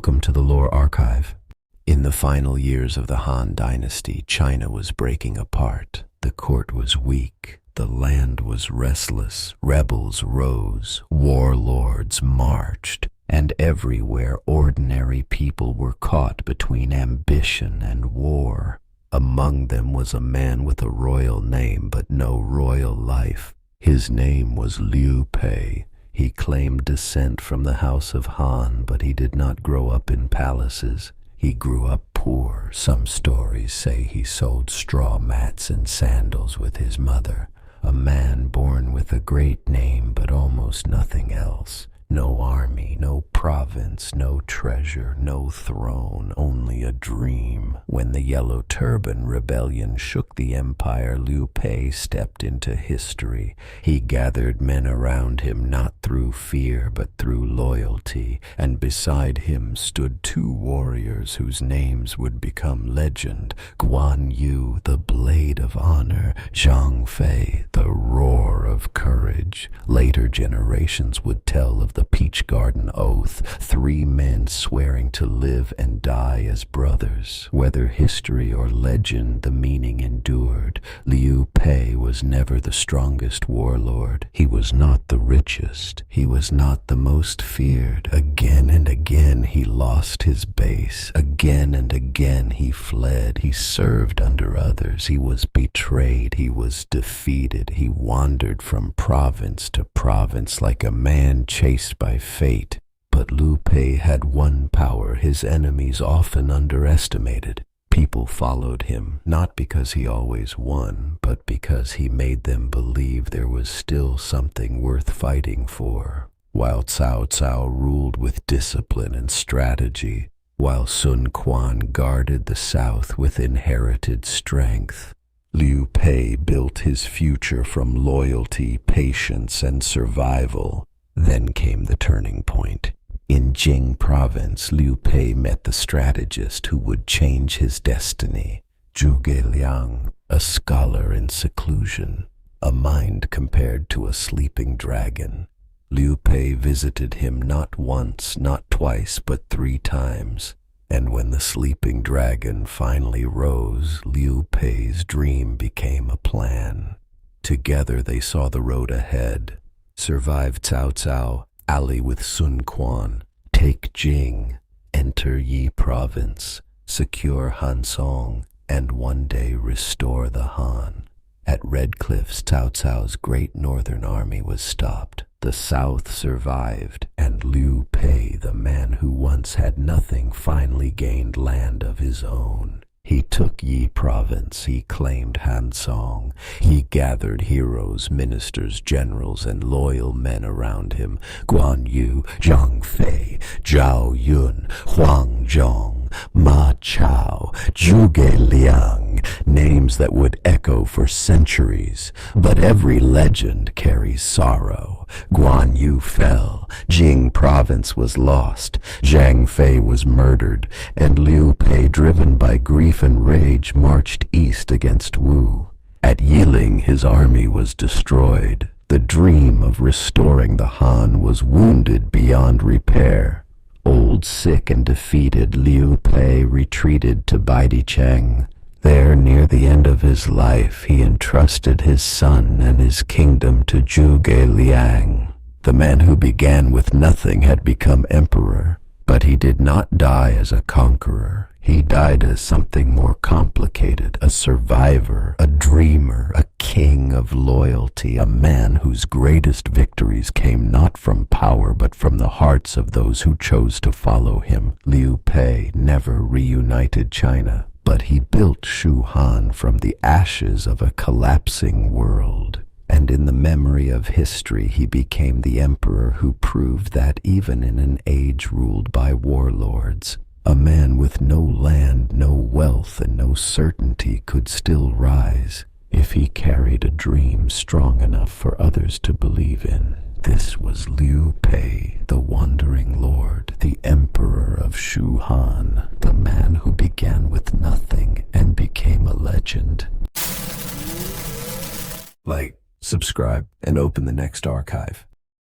Welcome to the Lore Archive. In the final years of the Han dynasty, China was breaking apart. The court was weak. The land was restless. Rebels rose. Warlords marched. And everywhere ordinary people were caught between ambition and war. Among them was a man with a royal name but no royal life. His name was Liu Bei. He claimed descent from the house of Han, but he did not grow up in palaces. He grew up poor. Some stories say he sold straw mats and sandals with his mother. A man born with a great name but almost nothing else. No army, no province, no treasure, no throne, only a dream. When the Yellow Turban Rebellion shook the empire, Liu Bei stepped into history. He gathered men around him not through fear but through loyalty, and beside him stood two warriors whose names would become legend. Guan Yu, the blade of honor; Zhang Fei, the roar of courage. Later generations would tell of the Peach Garden Oath, three men swearing to live and die as brothers. Whether history or legend, the meaning endured. Liu Bei was never the strongest warlord. He was not the richest. He was not the most feared. Again and again he lost his base. Again and again he fled. He served under others. He was betrayed. He was defeated. He wandered from province to province like a man chased by fate. But Liu Bei had one power his enemies often underestimated. People followed him, not because he always won, but because he made them believe there was still something worth fighting for. While Cao Cao ruled with discipline and strategy, while Sun Quan guarded the south with inherited strength, Liu Bei built his future from loyalty, patience, and survival. Then came the turning point. In Jing province, Liu Bei met the strategist who would change his destiny. Zhuge Liang, a scholar in seclusion, a mind compared to a sleeping dragon. Liu Bei visited him not once, not twice, but 3 times. And when the sleeping dragon finally rose, Liu Bei's dream became a plan. Together they saw the road ahead. Survive Cao Cao, ally with Sun Quan, take Jing, enter Yi province, secure Han Song, and one day restore the Han. At Red Cliffs, Cao Cao's great northern army was stopped. The south survived, and Liu Bei, the man who once had nothing, finally gained land of his own. He took Yi province, he claimed Han Song. He gathered heroes, ministers, generals, and loyal men around him. Guan Yu, Zhang Fei, Zhao Yun, Huang Zhong, Ma Chao, Zhuge Liang, names that would echo for centuries. But every legend carries sorrow. Guan Yu fell, Jing province was lost, Zhang Fei was murdered, and Liu Bei, driven by grief and rage, marched east against Wu. At Yiling, his army was destroyed. The dream of restoring the Han was wounded beyond repair. Old, sick, and defeated, Liu Bei retreated to Baidicheng. There, near the end of his life, he entrusted his son and his kingdom to Zhuge Liang. The man who began with nothing had become emperor, but he did not die as a conqueror. He died as something more complicated, a survivor, a dreamer, a king of loyalty, a man whose greatest victories came not from power but from the hearts of those who chose to follow him. Liu Bei never reunited China, but he built Shu-Han from the ashes of a collapsing world. And in the memory of history, he became the emperor who proved that even in an age ruled by warlords, a man with no land, no wealth, and no certainty could still rise if he carried a dream strong enough for others to believe in. This was Liu Bei, the wandering lord, the emperor of Shu-Han, the man who began with nothing and became a legend. Like, subscribe, and open the next archive.